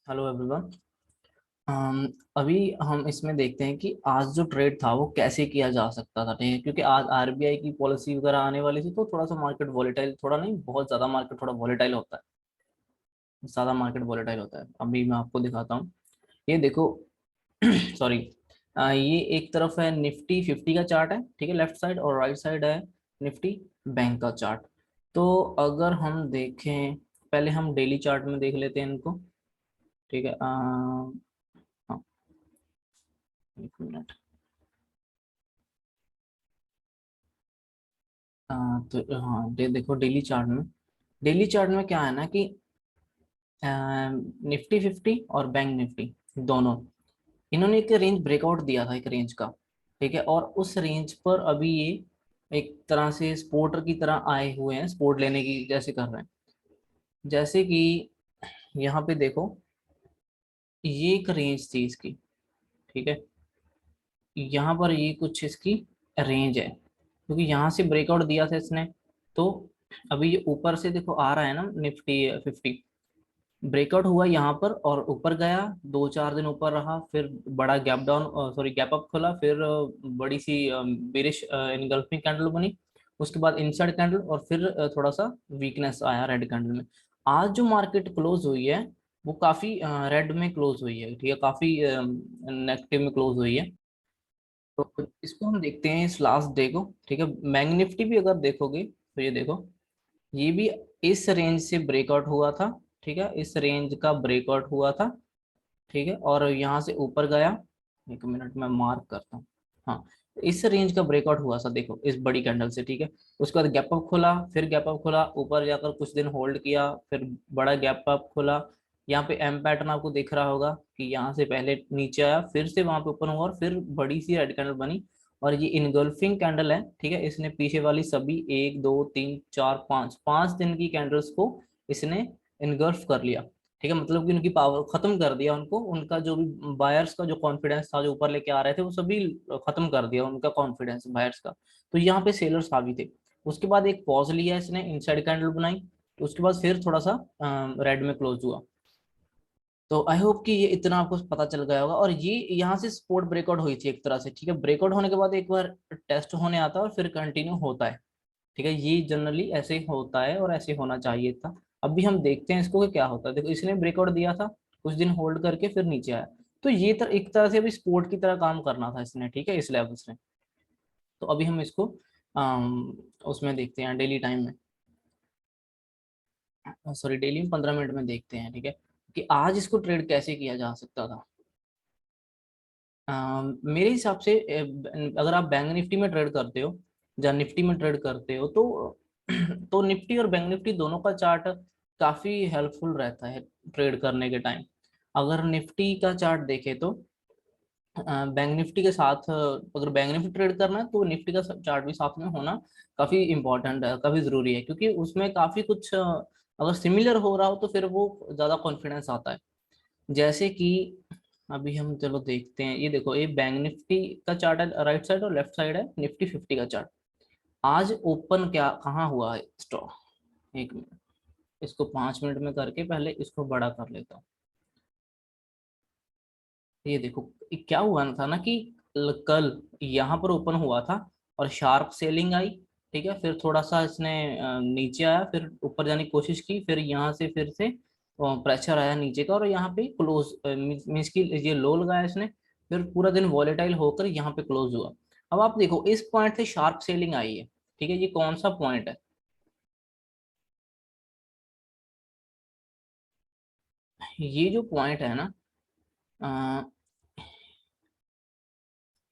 Hello everyone. अभी हम इसमें देखते हैं कि आज जो ट्रेड था वो कैसे किया जा सकता था। ठीक है, क्योंकि आज आरबीआई की पॉलिसी वगैरह आने वाली थी, तो थोड़ा सा मार्केट वॉलेटाइल, थोड़ा नहीं बहुत ज्यादा मार्केट थोड़ा वॉलेटाइल होता है। ज्यादा मार्केट वॉलेटाइल होता है। अभी मैं आपको दिखाता हूँ। ये देखो। सॉरी। ये एक तरफ है निफ्टी 50 का चार्ट है, ठीक है, लेफ्ट साइड, और राइट साइड है निफ्टी बैंक का चार्ट। तो अगर हम देखें, पहले हम डेली चार्ट में देख लेते हैं इनको। ठीक है। हाँ, एक मिनट। तो हाँ, देखो डेली चार्ट में क्या है ना कि निफ्टी 50 और बैंक निफ्टी दोनों, इन्होंने एक रेंज ब्रेकआउट दिया था, एक रेंज का। ठीक है, और उस रेंज पर अभी ये एक तरह से सपोर्टर की तरह आए हुए हैं, सपोर्ट लेने की जैसे कर रहे हैं। जैसे कि यहाँ पे देखो, ये एक रेंज थी इसकी। ठीक है, यहाँ पर ये कुछ इसकी रेंज है, क्योंकि यहाँ से ब्रेकआउट दिया था इसने। तो अभी ये ऊपर से देखो आ रहा है ना निफ्टी 50, ब्रेकआउट हुआ यहाँ पर और ऊपर गया, 2-4 दिन ऊपर रहा, फिर बड़ा gap down, sorry gap up खुला, फिर बड़ी सी बेरिश इनगल्फिंग कैंडल बनी। उसके बाद इनसाइड कैंडल, और फिर थोड़ा सा वीकनेस आया रेड कैंडल में। आज जो मार्केट क्लोज हुई है वो काफी रेड में क्लोज हुई है। ठीक है, काफी नेगेटिव में क्लोज हुई है। तो इसको हम देखते हैं इस लास्ट डे को। ठीक है, बैंक निफ्टी भी अगर देखोगे तो ये देखो, ये भी इस रेंज से ब्रेकआउट हुआ था। ठीक है, इस रेंज का ब्रेकआउट हुआ था। ठीक है, और यहाँ से ऊपर गया। एक मिनट में मार्क करता हूँ। हाँ, इस रेंज का ब्रेकआउट हुआ था देखो, इस बड़ी कैंडल से। ठीक है, उसके बाद गैप अप खुला, फिर गैप अप खुला, ऊपर जाकर कुछ दिन होल्ड किया, फिर बड़ा गैप अप खुला। यहाँ पे एम पैटर्न आपको दिख रहा होगा कि यहाँ से पहले नीचे आया, फिर से वहां पे ओपन हुआ, और फिर बड़ी सी रेड कैंडल बनी। और ये इनगल्फिंग कैंडल है। ठीक है, इसने पीछे वाली सभी 1 2 3 4 5 5 दिन की कैंडल्स को इसने इनगल्फ कर लिया। ठीक है, मतलब कि उनकी पावर खत्म कर दिया, उनको उनका जो भी बायर्स का जो कॉन्फिडेंस था, जो ऊपर लेके आ रहे थे, वो सभी खत्म कर दिया उनका कॉन्फिडेंस बायर्स का। तो यहाँ पे सेलर्स हावी थे। उसके बाद एक पॉज लिया इसने, इनसाइड कैंडल बनाई, तो उसके बाद फिर थोड़ा सा रेड में क्लोज हुआ। तो आई होप कि ये इतना आपको पता चल गया होगा। और ये यहाँ से सपोर्ट ब्रेकआउट हुई थी एक तरह से। ठीक है, ब्रेकआउट होने के बाद एक बार टेस्ट होने आता है और फिर कंटिन्यू होता है। ठीक है, ये जनरली ऐसे ही होता है और ऐसे होना चाहिए था। अभी हम देखते हैं इसको कि क्या होता है। देखो, इसने ब्रेकआउट दिया था, कुछ दिन होल्ड करके फिर नीचे आया। तो ये एक तरह से अभी स्पोर्ट की तरह काम करना था इसने। ठीक है, इस लेवल से। तो अभी हम इसको उसमें देखते हैं डेली टाइम में, सॉरी डेली में 15 मिनट में देखते हैं। ठीक है, कि आज इसको ट्रेड कैसे किया जा सकता था। मेरे हिसाब से अगर आप बैंक निफ्टी में ट्रेड करते हो या निफ्टी में ट्रेड करते हो, तो तो निफ्टी और बैंक निफ्टी दोनों का चार्ट काफी हेल्पफुल रहता है ट्रेड करने के टाइम। अगर निफ्टी का चार्ट देखे तो बैंक निफ्टी के साथ, अगर बैंक निफ्टी ट्रेड करना है तो निफ्टी का चार्ट भी साथ में होना काफी इंपॉर्टेंट है, काफी जरूरी है, क्योंकि उसमें काफी कुछ अगर सिमिलर हो रहा हो तो फिर वो ज्यादा कॉन्फिडेंस आता है। जैसे कि अभी हम चलो देखते हैं, ये देखो, ये बैंक निफ्टी का चार्ट है राइट साइड, और लेफ्ट साइड है निफ्टी 50 का चार्ट। आज ओपन क्या कहाँ हुआ है स्टॉक। एक मिनट, इसको 5 मिनट में करके पहले इसको बड़ा कर लेता हूँ। ये देखो, ये क्या हुआ था ना कि कल यहाँ पर ओपन हुआ था और शार्प सेलिंग आई। ठीक है, फिर थोड़ा सा इसने नीचे आया, फिर ऊपर जाने की कोशिश की, फिर यहाँ से फिर से प्रेशर आया नीचे का, और यहाँ पे क्लोज मीन्स की ये लो लगाया इसने। फिर पूरा दिन वॉलेटाइल होकर यहाँ पे क्लोज हुआ। अब आप देखो, इस पॉइंट से शार्प सेलिंग आई है। ठीक है, ये कौन सा पॉइंट है। ये जो पॉइंट है ना,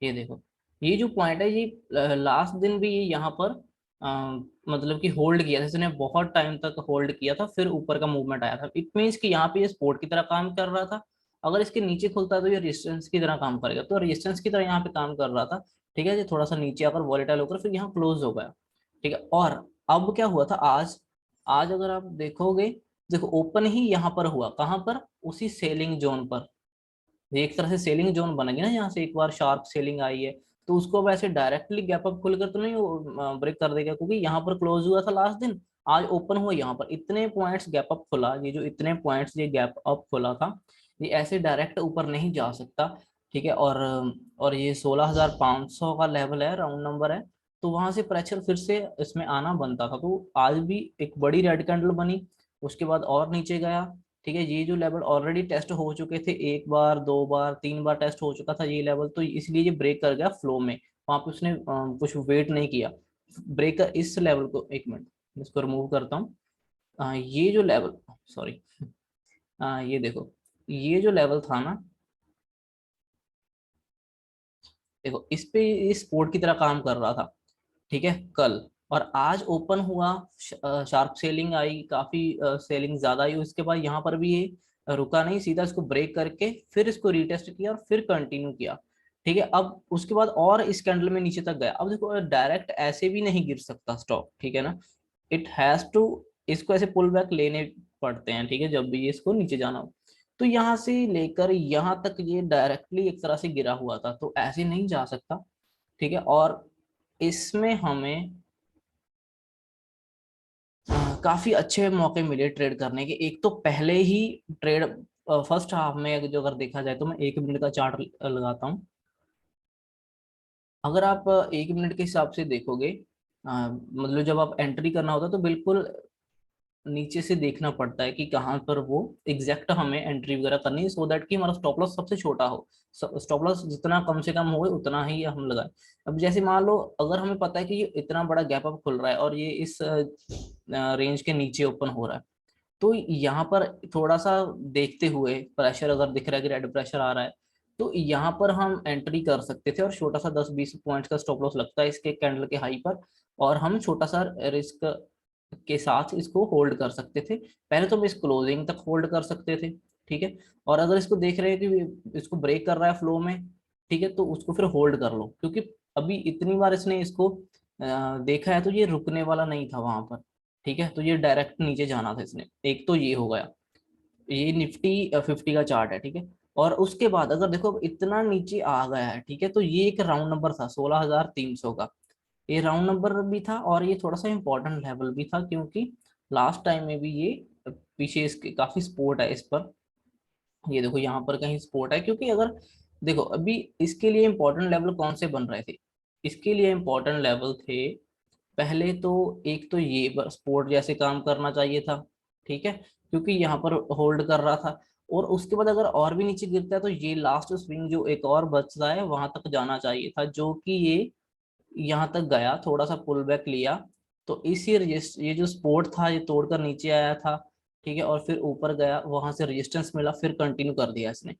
ये देखो, ये जो पॉइंट है, ये लास्ट दिन भी ये यहाँ पर मतलब कि होल्ड किया था इसने, बहुत टाइम तक होल्ड किया था, फिर ऊपर का मूवमेंट आया था। इट मीन्स कि यहाँ पे ये सपोर्ट की तरह काम कर रहा था। अगर इसके नीचे खुलता है तो ये रेजिस्टेंस की तरह काम करेगा, तो रेजिस्टेंस की तरह यहाँ पे काम कर रहा था। ठीक है, ये थोड़ा सा नीचे आकर वॉलेटाइल होकर फिर यहाँ क्लोज हो गया। ठीक है, और अब क्या हुआ था आज। आज अगर आप देखोगे, देखो ओपन ही यहाँ पर हुआ, कहाँ पर, उसी सेलिंग जोन पर। ये एक तरह से सेलिंग जोन बन गई ना, यहाँ से एक बार शार्प सेलिंग आई है, तो उसको अब ऐसे डायरेक्टली गैप अप खुलकर तो नहीं ब्रेक कर देगा, क्योंकि यहाँ पर क्लोज हुआ था लास्ट दिन, आज ओपन हुआ यहाँ पर, इतने पॉइंट्स गैप अप खुला, ये जो इतने पॉइंट्स ये गैप अप खुला था, ये ऐसे डायरेक्ट ऊपर नहीं जा सकता, ठीक है। और ये 16,500 का लेवल है, राउंड नंबर है, तो वहां से प्रेशर फिर से इसमें आना बनता था। तो आज भी एक बड़ी रेड कैंडल बनी, उसके बाद और नीचे गया, ठीक है। ये जो लेवल ऑलरेडी टेस्ट हो चुके थे, एक बार, दो बार, तीन बार टेस्ट हो चुका था ये लेवल, तो इसलिए ये ब्रेक कर गया फ्लो में। वहां पे उसने कुछ वेट नहीं किया। ब्रेकर इस लेवल को, एक मिनट इसको रिमूव करता हूँ। ये जो लेवल, सॉरी, ये देखो, ये जो लेवल था ना, देखो इस पे इस स्पोर्ट की तरह काम कर रहा था, ठीक है, कल। और आज ओपन हुआ, शार्प सेलिंग आई, काफी सेलिंग ज्यादा आई। उसके बाद यहाँ पर भी ये रुका नहीं, सीधा इसको ब्रेक करके फिर इसको रीटेस्ट किया और फिर कंटिन्यू किया, ठीक है। अब उसके बाद और इस कैंडल में नीचे तक गया। अब देखो डायरेक्ट ऐसे भी नहीं गिर सकता स्टॉक, ठीक है ना, इट हैज टू, इसको ऐसे पुल बैक लेने पड़ते हैं, ठीक है, जब भी ये इसको नीचे जाना हो। तो यहाँ से लेकर यहाँ तक ये डायरेक्टली एक तरह से गिरा हुआ था, तो ऐसे नहीं जा सकता, ठीक है। और इसमें हमें काफी अच्छे मौके मिले ट्रेड करने के। एक तो पहले ही ट्रेड, फर्स्ट हाफ में जो अगर देखा जाए, तो मैं 1 मिनट का चार्ट लगाता हूँ। अगर आप 1 मिनट के हिसाब से देखोगे, मतलब जब आप एंट्री करना होता है तो बिल्कुल नीचे से देखना पड़ता है कि कहाँ पर वो एग्जैक्ट हमें एंट्री वगैरह करनी है, सो दैट कि हमारा स्टॉप लॉस सबसे छोटा हो। स्टॉप लॉस जितना कम से कम हो उतना ही हम लगाएं। अब जैसे मान लो अगर हमें पता है कि ये इतना बड़ा गैप अप खुल रहा है और ये इस रेंज के नीचे ओपन हो रहा है, तो यहाँ पर थोड़ा सा देखते हुए, प्रेशर अगर दिख रहा है कि रेड प्रेशर आ रहा है, तो यहाँ पर हम एंट्री कर सकते थे और छोटा सा 10-20 पॉइंट्स का स्टॉप लॉस लगता है इसके कैंडल के हाई पर, और हम छोटा सा रिस्क के साथ इसको होल्ड कर सकते थे। पहले तो हम इस क्लोजिंग तक होल्ड कर सकते थे, ठीक है। और अगर इसको देख रहे हैं कि इसको ब्रेक कर रहा है फ्लो में, ठीक है, तो उसको फिर होल्ड कर लो, क्योंकि अभी इतनी बार इसने इसको देखा है तो ये रुकने वाला नहीं था वहां पर, ठीक है। तो ये डायरेक्ट नीचे जाना था इसने। एक तो ये हो गया, ये निफ्टी 50 का चार्ट है, ठीक है। और उसके बाद अगर देखो अब इतना नीचे आ गया है, ठीक है, तो ये एक राउंड नंबर था 16,300 का, ये राउंड नंबर भी था और ये थोड़ा सा इंपॉर्टेंट लेवल भी था, क्योंकि लास्ट टाइम में भी ये पीछे इसके काफी सपोर्ट है इस पर। ये देखो यहाँ पर कहीं सपोर्ट है, क्योंकि अगर देखो अभी इसके लिए इंपॉर्टेंट लेवल कौन से बन रहे थे, इसके लिए इंपॉर्टेंट लेवल थे पहले तो, एक तो ये सपोर्ट जैसे काम करना चाहिए था, ठीक है, क्योंकि यहाँ पर होल्ड कर रहा था। और उसके बाद अगर और भी नीचे गिरता है तो ये लास्ट स्विंग जो एक और बचता है वहां तक जाना चाहिए था, जो कि ये यहाँ तक गया, थोड़ा सा पुल बैक लिया, तो इसी रजिस्ट, ये जो सपोर्ट था ये तोड़कर नीचे आया था, ठीक है, और फिर ऊपर गया, वहां से रेजिस्टेंस मिला, फिर कंटिन्यू कर दिया इसने।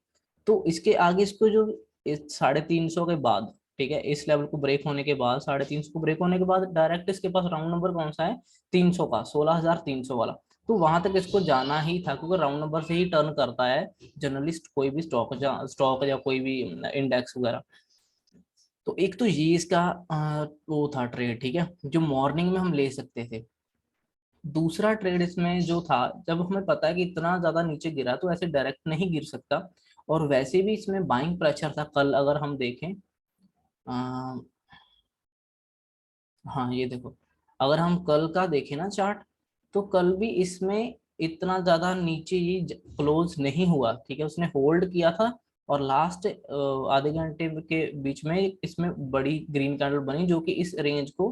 तो इसके आगे इसको जो इस 350 के बाद, ठीक है, इस लेवल को ब्रेक होने के बाद, 350 को ब्रेक होने के बाद डायरेक्ट इसके पास राउंड नंबर कौन सा है, 300 का, 16,300 वाला। तो वहां तक इसको जाना ही था, क्योंकि राउंड नंबर से ही टर्न करता है जर्नलिस्ट कोई भी स्टॉक या कोई भी इंडेक्स वगैरह। तो एक तो ये इसका वो था ट्रेड, ठीक है, जो मॉर्निंग में हम ले सकते थे। दूसरा ट्रेड इसमें जो था, जब हमें पता है कि इतना ज्यादा नीचे गिरा तो ऐसे डायरेक्ट नहीं गिर सकता, और वैसे भी इसमें बाइंग प्रेशर था कल, अगर हम देखें, आ, हाँ ये देखो, अगर हम कल का देखें ना चार्ट, तो कल भी इसमें इतना ज्यादा नीचे ये क्लोज नहीं हुआ, ठीक है, उसने होल्ड किया था। और लास्ट आधे घंटे के बीच में इसमें बड़ी ग्रीन कैंडल बनी, जो कि इस रेंज को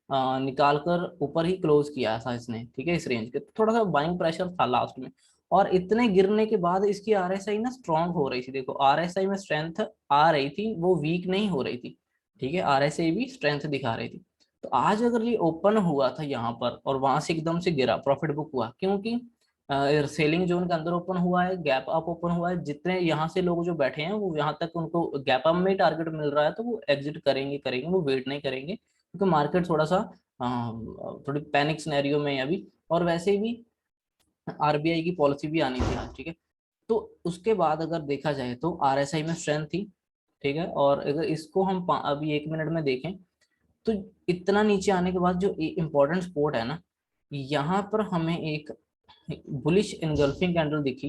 निकाल कर ऊपर ही क्लोज किया था इसने, ठीक है। इस रेंज के थोड़ा सा बाइंग प्रेशर था लास्ट में, और इतने गिरने के बाद इसकी आरएसआई ना स्ट्रांग हो रही थी। देखो आरएसआई में स्ट्रेंथ आ रही थी, वो वीक नहीं हो रही थी, ठीक है, आरएसआई भी स्ट्रेंथ दिखा रही थी। तो आज अगर ये ओपन हुआ था यहाँ पर और वहां से एकदम से गिरा, प्रॉफिट बुक हुआ, क्योंकि सेलिंग जोन के अंदर ओपन हुआ है, गैप अप ओपन हुआ है, जितने यहाँ से लोग जो बैठे हैं वो यहाँ तक उनको गैप अप में टारगेट मिल रहा है, तो वो एग्जिट करेंगे करेंगे, वो वेट नहीं करेंगे, क्योंकि मार्केट थोड़ा सा थोड़ी पैनिक सिनेरियो में है अभी। और वैसे भी आरबीआई की पॉलिसी भी आनी थी आज, ठीक है। तो उसके बाद अगर देखा जाए तो आरएसआई में स्ट्रेंथ थी, ठीक है। और अगर इसको हम अभी 1 मिनट में देखें, तो इतना नीचे आने के बाद जो इम्पोर्टेंट सपोर्ट है ना, यहाँ पर हमें एक बुलिश इनगल्फिंग कैंडल दिखी।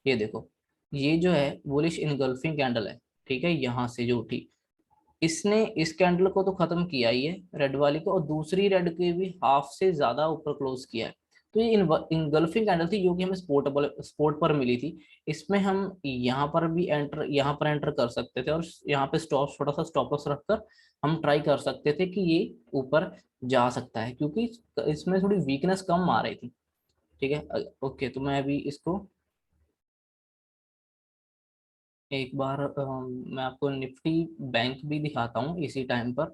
ये देखो, ये जो है बुलिश इनगल्फिंग कैंडल है, ठीक है, यहाँ से जो उठी, इसने इस कैंडल को तो खत्म किया ही है रेड वाली को, और दूसरी रेड के भी हाफ से ज्यादा ऊपर क्लोज किया है। तो ये इनगल्फिंग कैंडल थी जो कि हमें स्पोर्ट पर मिली थी। इसमें हम यहाँ पर भी एंटर, यहाँ पर एंटर कर सकते थे और यहाँ पे स्टॉप, छोटा सा स्टॉप लॉस रखकर हम ट्राई कर सकते थे कि ये ऊपर जा सकता है, क्योंकि इसमें थोड़ी वीकनेस कम आ रही थी। ठीक है, ओके, तो मैं अभी इसको एक बार मैं आपको निफ्टी बैंक भी दिखाता हूँ इसी टाइम पर,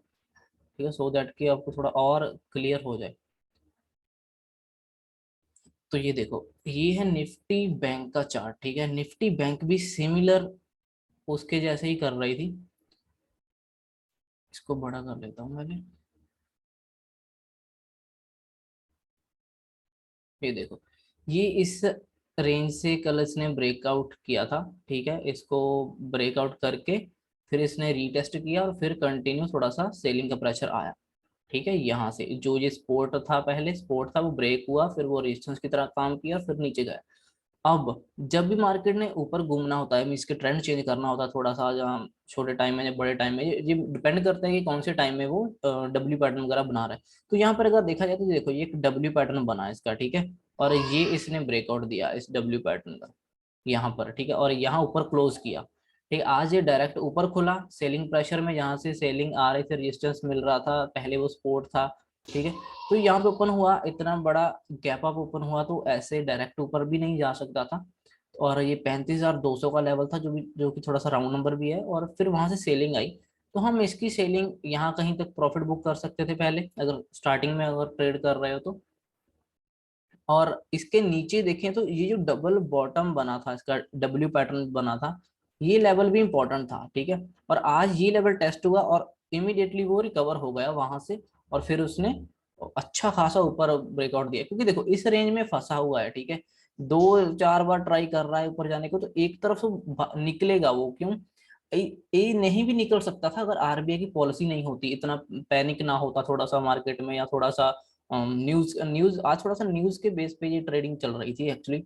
ठीक है, सो दैट कि आपको थोड़ा और क्लियर हो जाए। तो ये देखो, ये है निफ्टी बैंक का चार्ट। ठीक है, निफ्टी बैंक भी सिमिलर उसके जैसे ही कर रही थी। इसको बड़ा कर लेता हूँ मैंने। ये देखो, ये इस रेंज से कल इसने ब्रेकआउट किया था। ठीक है, इसको ब्रेकआउट करके फिर इसने रीटेस्ट किया और फिर कंटिन्यू थोड़ा सा सेलिंग का प्रेशर आया। ठीक है, यहाँ से जो ये सपोर्ट था, पहले सपोर्ट था, वो ब्रेक हुआ, फिर वो रेजिस्टेंस की तरह काम किया, फिर नीचे गया। अब जब भी मार्केट ने ऊपर घूमना होता है, इसके ट्रेंड चेंज करना होता है थोड़ा सा, जहाँ छोटे टाइम में या बड़े टाइम में, ये डिपेंड करता है कि कौन से टाइम में वो डब्ल्यू पैटर्न वगैरह बना रहा है। तो यहाँ पर अगर देखा जाए तो देखो, ये एक डब्ल्यू पैटर्न बना है इसका। ठीक है, और ये इसने ब्रेकआउट दिया इस डब्ल्यू पैटर्न का यहाँ पर। ठीक है, और यहाँ ऊपर क्लोज किया। ठीक है, आज ये डायरेक्ट ऊपर खुला सेलिंग प्रेशर में, जहाँ से सेलिंग आ रही थी, रेजिस्टेंस मिल रहा था, पहले वो सपोर्ट था। ठीक है, तो यहाँ पे ओपन हुआ, इतना बड़ा गैप अप ओपन हुआ, तो ऐसे डायरेक्ट ऊपर भी नहीं जा सकता था। और ये 35,200 का लेवल था, जो कि थोड़ा सा राउंड नंबर भी है, और फिर वहां से सेलिंग आई। तो हम इसकी सेलिंग यहाँ कहीं तक प्रॉफिट बुक कर सकते थे पहले, अगर स्टार्टिंग में अगर ट्रेड कर रहे हो तो। और इसके नीचे देखें तो ये जो डबल बॉटम बना था, इसका डब्ल्यू पैटर्न बना था, ये लेवल भी इंपॉर्टेंट था। ठीक है, और आज ये लेवल टेस्ट हुआ और इमीडिएटली वो रिकवर हो गया वहां से, और फिर उसने अच्छा खासा ऊपर ब्रेकआउट दिया, क्योंकि देखो इस रेंज में फंसा हुआ है। ठीक है, 2-4 बार ट्राई कर रहा है ऊपर जाने को, तो एक तरफ से निकलेगा वो, क्यों? ये नहीं भी निकल सकता था अगर आरबीआई की पॉलिसी नहीं होती, इतना पैनिक ना होता थोड़ा सा मार्केट में, या थोड़ा सा न्यूज न्यूज आज थोड़ा सा न्यूज के बेस पे ये ट्रेडिंग चल रही थी एक्चुअली।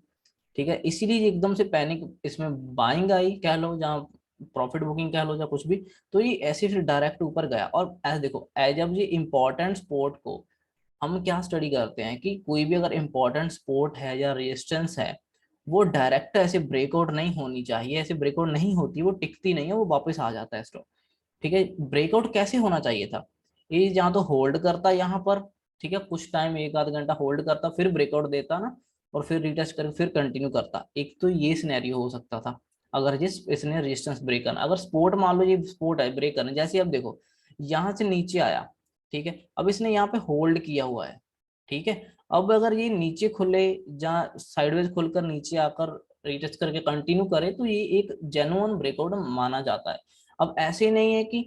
ठीक है, इसीलिए एकदम से पैनिक इसमें बाइंग आई कह लो, जहाँ प्रॉफिट बुकिंग कह लो, या कुछ भी। तो ये ऐसे फिर डायरेक्ट ऊपर गया, और एज देखो, एज अब ये इंपॉर्टेंट स्पोर्ट को हम क्या स्टडी करते हैं कि कोई भी अगर इंपॉर्टेंट स्पोर्ट है या रेजिस्टेंस है, वो डायरेक्ट ऐसे ब्रेकआउट नहीं होनी चाहिए। ऐसे ब्रेकआउट नहीं होती, वो टिकती नहीं है, वो वापस आ जाता है स्टॉक। ठीक है, ब्रेकआउट कैसे होना चाहिए था? ये जहाँ तो होल्ड करता यहाँ पर, ठीक है, कुछ टाइम, 1 आध घंटा होल्ड करता, फिर ब्रेकआउट देता ना, और फिर रिटेस्ट करके फिर कंटिन्यू करता। एक तो ये सिनेरियो हो सकता था अगर जिस इसने रेजिस्टेंस ब्रेक करना, अगर सपोर्ट मान लो, ये सपोर्ट है ब्रेक करना, जैसे अब देखो यहाँ से नीचे आया। ठीक है, अब इसने यहाँ पे होल्ड किया हुआ है। ठीक है, अब अगर ये नीचे खुले, जहाँ साइडवेज खुलकर नीचे आकर रिटेस्ट करके कंटिन्यू करे, तो ये एक जेन्युइन ब्रेकआउट माना जाता है। अब ऐसे नहीं है कि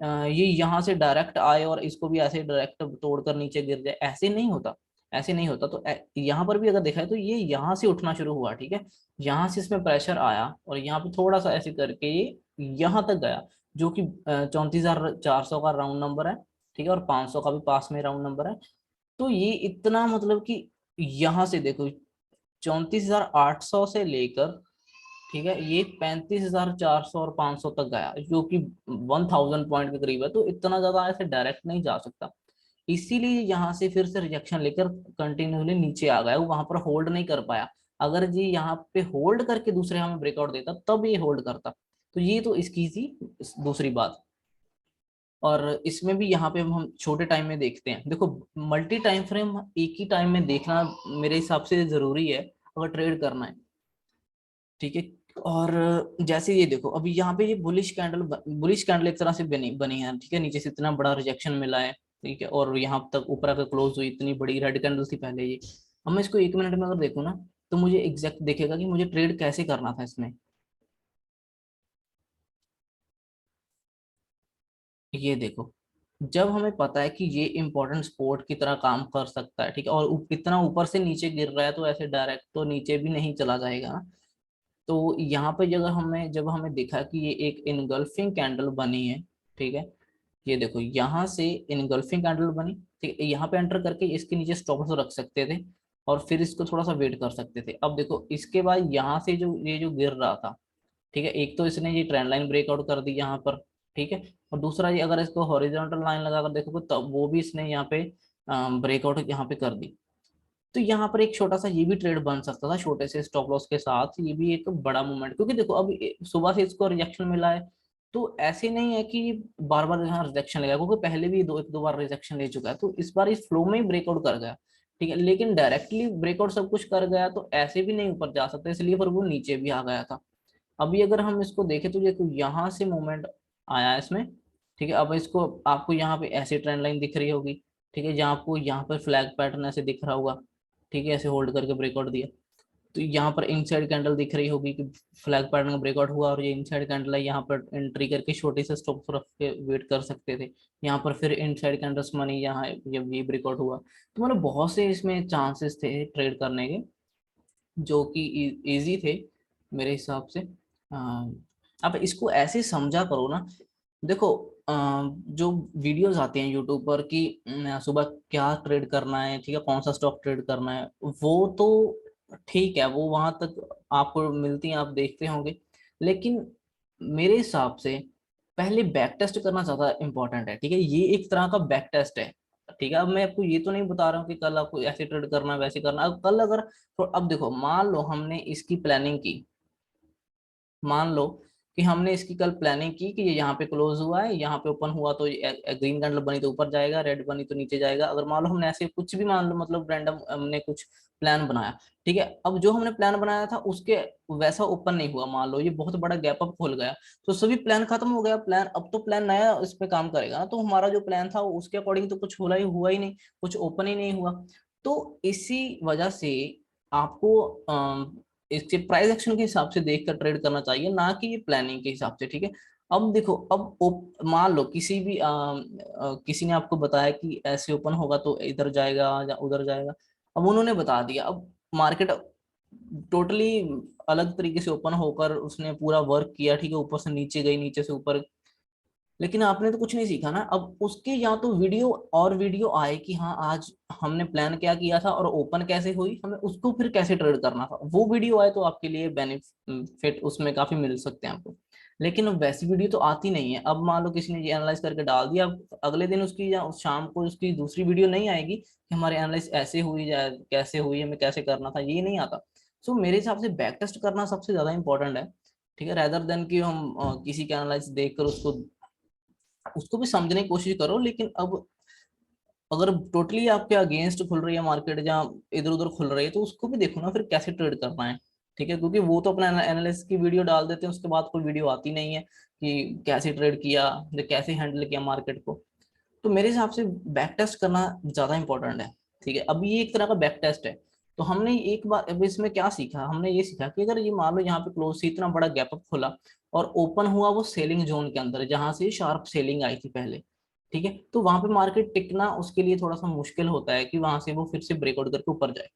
ये यहाँ से डायरेक्ट आए और इसको भी ऐसे डायरेक्ट तोड़कर नीचे गिर जाए, ऐसे नहीं होता। ऐसे नहीं होता, तो यहाँ पर भी अगर देखा है तो ये यहाँ से उठना शुरू हुआ। ठीक है, यहाँ से इसमें प्रेशर आया और यहाँ पे थोड़ा सा ऐसे करके ये यहाँ तक गया, जो कि 34,400 का राउंड नंबर है। ठीक है, और 500 का भी पास में राउंड नंबर है। तो ये इतना मतलब कि यहाँ से देखो, 34,800 से लेकर, ठीक है, ये 35,400 और 500 तक गया, जो कि 1,000 पॉइंट के करीब है। तो इतना ज्यादा ऐसे डायरेक्ट नहीं जा सकता, इसीलिए यहाँ से फिर से रिजेक्शन लेकर कंटिन्यूसली नीचे आ गया, वो वहां पर होल्ड नहीं कर पाया। अगर जी यहाँ पे होल्ड करके दूसरे हमें ब्रेकआउट देता, तब ये होल्ड करता। तो ये तो इसकी थी दूसरी बात। और इसमें भी यहाँ पे हम छोटे टाइम में देखते हैं, देखो मल्टी टाइम फ्रेम एक ही टाइम में देखना मेरे हिसाब से जरूरी है अगर ट्रेड करना है। ठीक है, और जैसे ये देखो, अभी यहाँ पे ये बुलिश कैंडल एक तरह से बनी बनी है। ठीक है, नीचे से इतना बड़ा रिजेक्शन मिला है। ठीक है, और यहाँ तक ऊपर आकर क्लोज हुई, इतनी बड़ी रेड कैंडल थी पहले ये। अब मैं इसको 1 मिनट में अगर देखूँ ना, तो मुझे एग्जैक्ट देखेगा कि मुझे ट्रेड कैसे करना था इसमें। ये देखो, जब हमें पता है कि ये इंपॉर्टेंट स्पोर्ट की तरह काम कर सकता है, ठीक है, और इतना ऊपर से नीचे गिर रहा है, तो ऐसे डायरेक्ट तो नीचे भी नहीं चला जाएगा ना। तो यहाँ पे जब हमें देखा कि ये एक इनगल्फिंग कैंडल बनी है। ठीक है, ये देखो यहाँ से इनगल्फिंग कैंडल बनी। ठीक है, यहाँ पे एंटर करके इसके नीचे स्टॉप लॉस रख सकते थे, और फिर इसको थोड़ा सा वेट कर सकते थे। अब देखो इसके बाद यहाँ से जो ये जो गिर रहा था, ठीक है, एक तो इसने ये ट्रेंड लाइन ब्रेकआउट कर दी यहाँ पर। ठीक है, और दूसरा ये अगर इसको हॉरिजॉन्टल लाइन लगाकर देखोगे, तब वो भी इसने यहाँ पे ब्रेकआउट यहाँ पे कर दी। तो यहाँ पर एक छोटा सा ये भी ट्रेड बन सकता था छोटे से स्टॉप लॉस के साथ, ये भी एक बड़ा मूवमेंट, क्योंकि देखो अब सुबह से इसको रिजेक्शन मिला है, तो ऐसे नहीं है कि बार बार यहाँ रिजेक्शन लेगा, क्योंकि पहले भी एक दो बार रिजेक्शन ले चुका है, तो इस बार इस फ्लो में ही ब्रेकआउट कर गया, ठीक है, लेकिन डायरेक्टली ब्रेकआउट सब कुछ कर गया तो ऐसे भी नहीं ऊपर जा सकते, इसलिए पर वो नीचे भी आ गया था। अभी अगर हम इसको देखें तो देखो यहाँ से मूवमेंट आया है इसमें, ठीक है, अब इसको आपको यहाँ पे ऐसी ट्रेंड लाइन दिख रही होगी, ठीक है, जहाँ आपको यहाँ पर फ्लैग पैटर्न ऐसे दिख रहा होगा, ठीक है, ऐसे होल्ड करके ब्रेकआउट दिया, तो यहाँ पर इनसाइड कैंडल दिख रही होगी कि फ्लैग पैटर्न का ब्रेकआउट हुआ और ये इनसाइड कैंडल है, यहाँ पर एंट्री करके छोटे से स्टॉप रख के वेट कर सकते थे, यहाँ पर फिर इनसाइड कैंडल्स मनी यहाँ जब ये ब्रेकआउट हुआ, तो मतलब बहुत से इसमें चांसेस थे ट्रेड करने के, जो कि इजी थे मेरे हिसाब से। अब इसको ऐसे समझा करो ना, देखो जो वीडियोस आते हैं यूट्यूब पर कि सुबह क्या ट्रेड करना है, ठीक है, कौन सा स्टॉक ट्रेड करना है, वो तो ठीक है, वो वहां तक आपको मिलती हैं, आप देखते होंगे, लेकिन मेरे हिसाब से पहले बैक टेस्ट करना ज्यादा इंपॉर्टेंट है, ठीक है, ये एक तरह का बैक टेस्ट है, ठीक है। अब मैं आपको ये तो नहीं बता रहा हूँ कि कल आपको ऐसे ट्रेड करना है वैसे करना है, अब कल अगर, तो अब देखो मान लो हमने इसकी प्लानिंग की, मान लो कि हमने इसकी कल प्लानिंग की कि ये यहाँ पे क्लोज हुआ है, यहाँ पे ओपन हुआ तो ग्रीन कैंडल बनी तो ऊपर जाएगा, रेड बनी तो नीचे जाएगा, अगर मान लो हमने ऐसे कुछ भी, मान लो मतलब रैंडम हमने कुछ प्लान बनाया, ठीक है, अब जो हमने प्लान बनाया था उसके वैसा ओपन नहीं हुआ, मान लो ये बहुत बड़ा गैप अप खोल गया, तो सभी प्लान खत्म हो गया, प्लान अब तो प्लान नया इस पे काम करेगा ना, तो हमारा जो प्लान था उसके अकॉर्डिंग तो कुछ हुआ ही नहीं, कुछ ओपन ही नहीं हुआ, तो इसी वजह से आपको इसके प्राइस एक्शन के हिसाब से देखकर ट्रेड करना चाहिए, ना कि ये प्लानिंग के हिसाब से, ठीक है। अब देखो, अब मान लो किसी भी किसी ने आपको बताया कि ऐसे ओपन होगा तो इधर जाएगा या उधर जाएगा, अब उन्होंने बता दिया, अब मार्केट टोटली अलग तरीके से ओपन होकर उसने पूरा वर्क किया, ठीक है, ऊपर से नीचे गई, नीचे से ऊपर, लेकिन आपने तो कुछ नहीं सीखा ना, अब उसके या तो वीडियो और वीडियो आए कि हाँ आज हमने प्लान क्या किया था और ओपन कैसे हुई, हमें उसको फिर कैसे ट्रेड करना था, वो वीडियो आए तो आपके लिए बेनिफिट उसमें काफी मिल सकते हैं आपको, लेकिन अब वैसी वीडियो तो आती नहीं है, अब मान लो किसी ने ये एनालाइज करके डाल दिया, अब अगले दिन उसकी या उस शाम को उसकी दूसरी वीडियो नहीं आएगी कि हमारे एनालाइज ऐसे हुई या कैसे हुई, हमें कैसे करना था, ये नहीं आता। सो मेरे हिसाब से बैक टेस्ट करना सबसे ज्यादा इंपॉर्टेंट है, ठीक है, रेदर देन कि हम किसी के एनालाइज देखकर उसको उसको भी समझने की कोशिश करो, लेकिन अब अगर टोटली आपके अगेंस्ट खुल रही है मार्केट, जहाँ इधर उधर खुल रही है, तो उसको भी देखो ना फिर कैसे ट्रेड करना है, ठीक है, क्योंकि वो तो अपना एनालिस्ट की वीडियो डाल देते हैं, उसके बाद कोई वीडियो आती नहीं है कि कैसे ट्रेड किया या कैसे हैंडल किया मार्केट को, तो मेरे हिसाब से बैक टेस्ट करना ज्यादा इंपॉर्टेंट है, ठीक है। अब ये एक तरह का बैक टेस्ट है, तो हमने एक बार अब इसमें क्या सीखा, हमने ये सीखा कि अगर ये मान लो यहाँ पे क्लोज से इतना बड़ा गैप अप खुला और ओपन हुआ वो सेलिंग जोन के अंदर, जहां से शार्प सेलिंग आई थी पहले, ठीक है, तो वहां पे मार्केट टिकना उसके लिए थोड़ा सा मुश्किल होता है कि वहां से वो फिर से ब्रेकआउट करके ऊपर जाए,